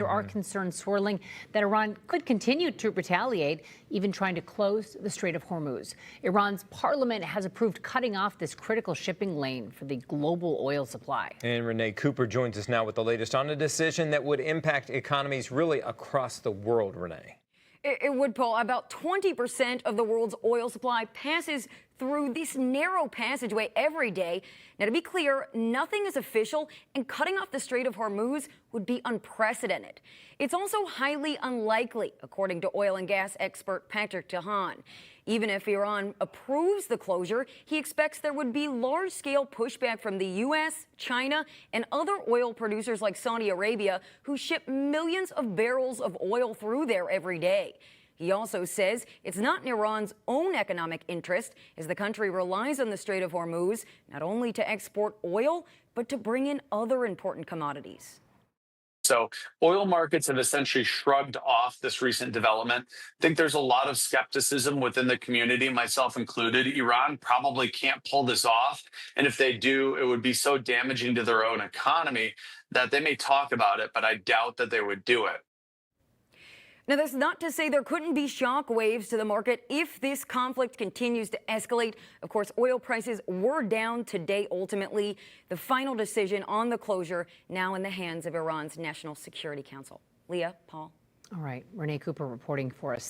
There are concerns swirling that Iran could continue to retaliate, even trying to close the Strait of Hormuz. Iran's parliament has approved cutting off this critical shipping lane for the global oil supply. And Renee Cooper joins us now with the latest on a decision that would impact economies really across the world, Renee. It would, Paul. About 20% of the world's oil supply passes through this narrow passageway every day. Now, to be clear, nothing is official, and cutting off the Strait of Hormuz would be unprecedented. It's also highly unlikely, according to oil and gas expert Patrick Tahan. Even if Iran approves the closure, he expects there would be large-scale pushback from the U.S., China, and other oil producers like Saudi Arabia, who ship millions of barrels of oil through there every day. He also says it's not in Iran's own economic interest, as the country relies on the Strait of Hormuz not only to export oil, but to bring in other important commodities. So oil markets have essentially shrugged off this recent development. I think there's a lot of skepticism within the community, myself included. Iran probably can't pull this off. And if they do, it would be so damaging to their own economy that they may talk about it, but I doubt that they would do it. Now, that's not to say there couldn't be shock waves to the market if this conflict continues to escalate. Of course, oil prices were down today ultimately. The final decision on the closure now in the hands of Iran's National Security Council. Leah, Paul. All right, Renee Cooper reporting for us.